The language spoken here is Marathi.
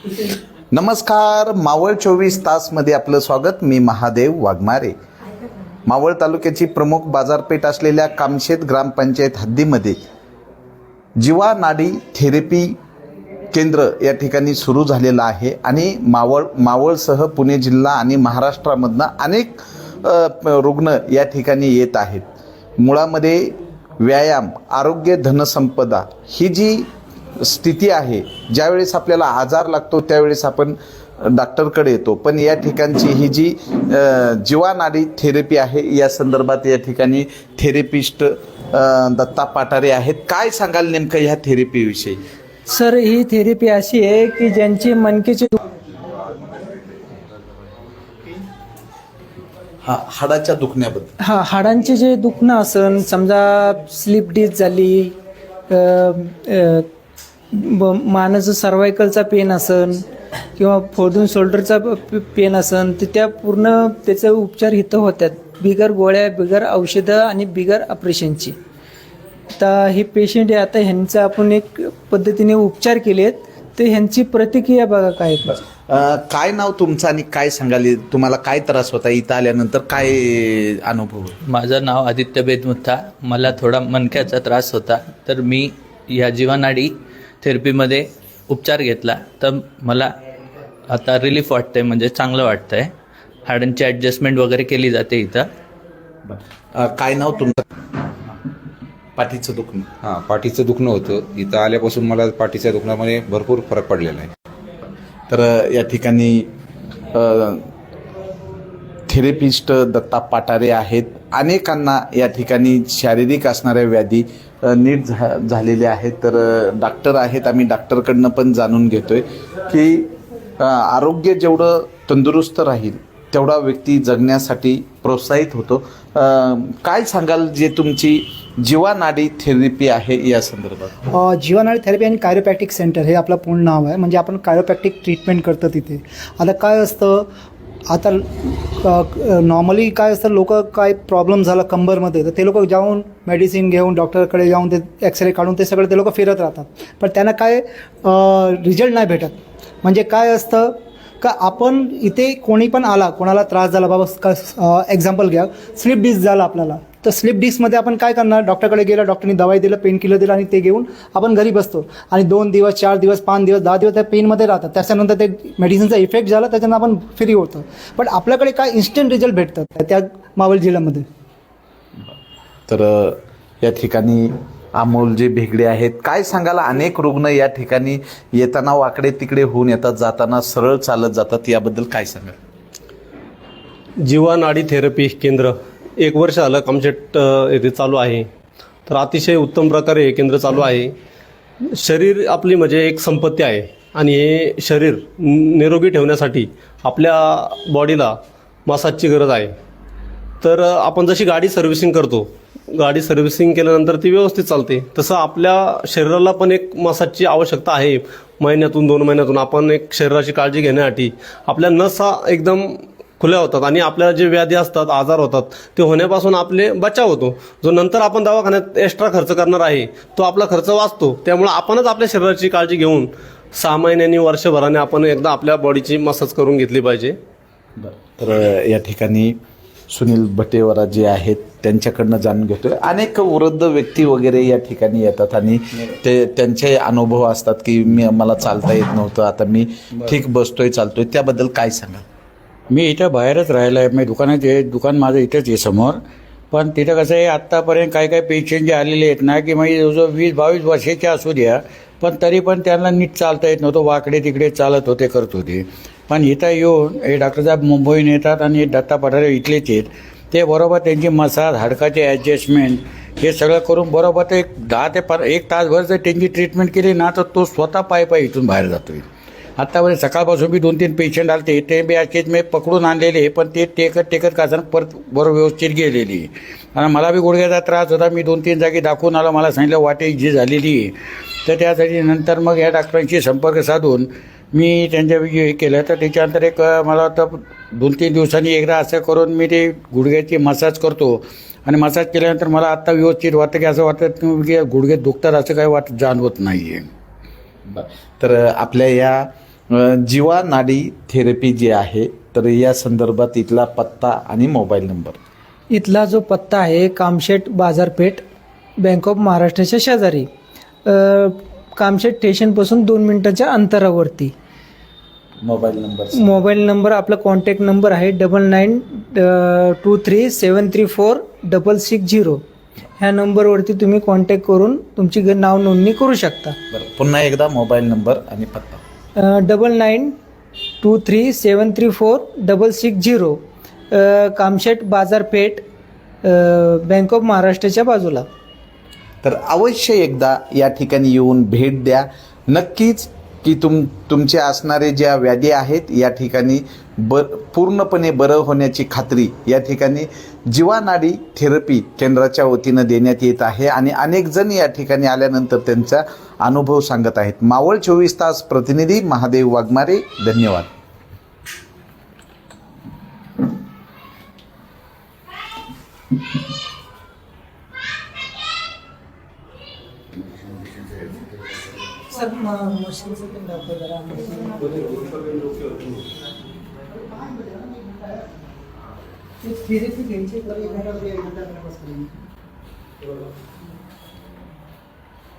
नमस्कार, मावळ 24 तासमध्ये आपलं स्वागत. मी महादेव वाघमारे. मावळ तालुक्याची प्रमुख बाजारपेठ असलेल्या कामशेत ग्रामपंचायत हद्दीमध्ये जीवा नाडी थेरपी केंद्र या ठिकाणी सुरू झालेलं आहे आणि मावळसह पुणे जिल्हा आणि महाराष्ट्रामधनं अनेक रुग्ण या ठिकाणी येत आहेत. मुळामध्ये व्यायाम, आरोग्य, धनसंपदा ही जी स्थिती आहे, ज्यावेळेस आपल्याला आजार लागतो त्यावेळेस आपण डॉक्टरकडे येतो, पण या ठिकाणची ही जी जीवा नाडी थेरपी आहे या संदर्भात या ठिकाणी थेरपिस्ट दत्ता पाटारे आहेत. काय सांगाल नेमकं ह्या थेरपीविषयी? सर, ही थेरपी अशी आहे की ज्यांची मणकेची हाडाच्या दुखण्याबद्दल, हाडांचे जे दुखणं असन, समजा स्लिप डिस्क झाली, मानाचं सर्वायकलचा पेन असन किंवा फोडून शोल्डरचा पेन असन, तर त्या पूर्ण त्याचे उपचार इथं होतात, बिगर गोळ्या, बिगर औषधं आणि बिगर ऑपरेशनची. तर हे पेशंट आहे, आता ह्यांचा आपण एक पद्धतीने उपचार केलेत, तर ह्यांची प्रतिक्रिया बघा काय. काय नाव तुमचं आणि काय सांगाल, तुम्हाला काय त्रास होता, इथं आल्यानंतर काय अनुभव? माझं नाव आदित्य बेदमुथा. मला थोडा मणक्याचा त्रास होता, तर मी या जीवनाडी थेरपीमध्ये उपचार घेतला, तर मला आता रिलीफ वाटतंय, म्हणजे चांगलं वाटतंय. हाडांची ॲडजस्टमेंट वगैरे केली जाते इथं. काय नाव तुमचं? पाठीचं दुखणं. हां, पाठीचं दुखणं होतं. इथं आल्यापासून मला पाठीच्या दुखण्यामध्ये भरपूर फरक पडलेला आहे. तर या ठिकाणी थेरपिस्ट दत्ता पाटारे आहेत. अनेकांना या ठिकाणी शारीरिक असणाऱ्या व्याधी नीट झालेल्या आहेत. तर डॉक्टर आहेत, आम्ही डॉक्टरकडनं पण जाणून घेतोय की आरोग्य जेवढं तंदुरुस्त राहील तेवढा व्यक्ती जगण्यासाठी प्रोत्साहित होतो. काय सांगाल जे तुमची जीवा नाडी थेरपी आहे या संदर्भात? जीवा नाडी थेरपी आणि कायरोप्रॅक्टिक सेंटर हे आपलं पूर्ण नाव आहे. म्हणजे आपण कायरोप्रॅक्टिक ट्रीटमेंट करतो तिथे. आता काय असतं, आता नॉर्मली काय असतं, लोक काय प्रॉब्लेम झाला कंबरमध्ये, तर ते लोक जाऊन मेडिसिन घेऊन डॉक्टरकडे जाऊन ते एक्सरे काढून ते सगळे ते लोक फिरत राहतात, पण त्यांना काय रिझल्ट नाही भेटत. म्हणजे काय असतं का, आपण इथे कोणी पण आला, कोणाला त्रास झाला, बाबा एक्झाम्पल घ्या, स्लिप डिस्क झाला आपल्याला, तर स्लिप डिस्कमध्ये आपण काय करणार, डॉक्टरकडे गेलं, डॉक्टरनी दवाई दिलं, पेन किलर दिलं आणि ते घेऊन आपण घरी बसतो आणि 2 दिवस 4 दिवस 5 दिवस 10 दिवस त्या पेनमध्ये राहतात. त्याच्यानंतर ते मेडिसिनचा इफेक्ट झाला, त्याच्यानं आपण फ्री होतो. पण आपल्याकडे काय इन्स्टंट रिझल्ट भेटतात त्या मावळ जिल्ह्यामध्ये. तर या ठिकाणी अमोल जे भेगडे आहेत, काय सांगाल? अनेक रुग्ण या ठिकाणी येताना वाकडे तिकडे होऊन येतात, जाताना सरळ चालत जातात, याबद्दल काय सांगाल? जीवा नाडी थेरपी केंद्र 1 वर्ष झालं कामशेट येथे चालू आहे. तर अतिशय उत्तम प्रकारे हे केंद्र चालू आहे. शरीर आपली म्हणजे एक संपत्ती आहे आणि हे शरीर निरोगी ठेवण्यासाठी आपल्या बॉडीला मसाजची गरज आहे. तर आपण जशी गाडी सर्व्हिसिंग करतो, गाडी सर्व्हिसिंग केल्यानंतर ती व्यवस्थित चालते, तसं आपल्या शरीराला पण एक मसाजची आवश्यकता आहे. महिन्यातून 2 महिन्यातून आपण एक शरीराची काळजी घेण्यासाठी आपल्या नसा एकदम खुल्या होतात आणि आपल्याला जे व्याधी असतात, आजार होतात, ते होण्यापासून आपले बचाव होतो. जो नंतर आपण दवाखान्यात एक्स्ट्रा खर्च करणार आहे तो आपला खर्च वाचतो. त्यामुळे आपणच आपल्या शरीराची काळजी घेऊन 6 महिन्यांनी, वर्षभराने आपण एकदा आपल्या बॉडीची मसाज करून घेतली पाहिजे. तर या ठिकाणी सुनील भटेवरा जे आहेत त्यांच्याकडनं जाणून घेतोय. अनेक वृद्ध व्यक्ती वगैरे या ठिकाणी येतात आणि ते त्यांचे अनुभव असतात की मला चालता येत नव्हतं, आता मी ठीक बसतोय, चालतोय, त्याबद्दल काय सांगा? मी इथं बाहेरच राहिलं आहे. मी दुकान माझं इथंच आहे समोर. पण तिथं कसं आहे, आत्तापर्यंत काही पेशंट जे आलेले आहेत ना, की म्हणजे जो 20-22 वर्षाचे असू द्या, पण तरी पण त्यांना नीट चालता येत नव्हतं, वाकडे तिकडे चालत होते, करत होते. पण इथं येऊन हे डॉक्टर साहेब मुंबईहून येतात आणि दत्ता पाटारे इथलेच आहेत. ते बरोबर त्यांची मसाज, हाडकाचे ॲडजस्टमेंट हे सगळं करून बरोबर ते 10 ते 1 तासभर जर त्यांची ट्रीटमेंट केली ना, तर तो स्वतः पाय इथून बाहेर जातो आहे. आत्तापर्यंत सकाळपासून मी 2-3 पेशंट आले, ते बी असेच मी पकडून आणलेले, पण ते टेकत काचानं परत बरोबर व्यवस्थित गेलेली. आणि मला बी गुडघ्याचा त्रास होता. मी 2-3 जागी दाखवून आलो, मला सांगितलं वाटे जी झालेली आहे. तर त्यासाठी नंतर मग या डॉक्टरांशी संपर्क साधून मी त्यांच्या हे केलं. तर त्याच्यानंतर एक मला वाटतं 2-3 दिवसांनी एकदा असं करून मी ते गुडघ्याची मसाज करतो आणि मसाज केल्यानंतर मला आत्ता व्यवस्थित वाटतं की असं वाटतं की गुडघे दुखतात असं काही जाणवत नाही आहे. तर आपल्या या जीवा नाडी थेरपी जी आहे तर या संदर्भात इथला पत्ता आणि मोबाईल नंबर. इथला जो पत्ता आहे कामशेत बाजारपेठ, बँक ऑफ महाराष्ट्राच्या शेजारी, कामशेत स्टेशनपासून 2 मिनिटाच्या अंतरावरती. मोबाईल नंबर आपला कॉन्टॅक्ट नंबर आहे 9923734660. ह्या नंबरवरती तुम्ही कॉन्टॅक्ट करून तुमची नाव नोंदणी करू शकता. पुन्हा एकदा मोबाईल नंबर आणि पत्ता. 9923734660, कामशेत बाजारपेठ, बँक ऑफ महाराष्ट्राच्या बाजूला. तर अवश्य एकदा या ठिकाणी येऊन भेट द्या. नक्कीच की तुमचे असणारे ज्या व्याधी आहेत या ठिकाणी पूर्णपणे बरं होण्याची खात्री या ठिकाणी जीवा नाडी थेरपी केंद्राच्या वतीनं देण्यात येत आहे आणि अनेक जण या ठिकाणी आल्यानंतर त्यांचा अनुभव सांगत आहेत. मावळ 24 तास प्रतिनिधी महादेव वाघमारे. धन्यवाद. सर मशीनचं पण दाखवा जरा. थेरपी घ्यायची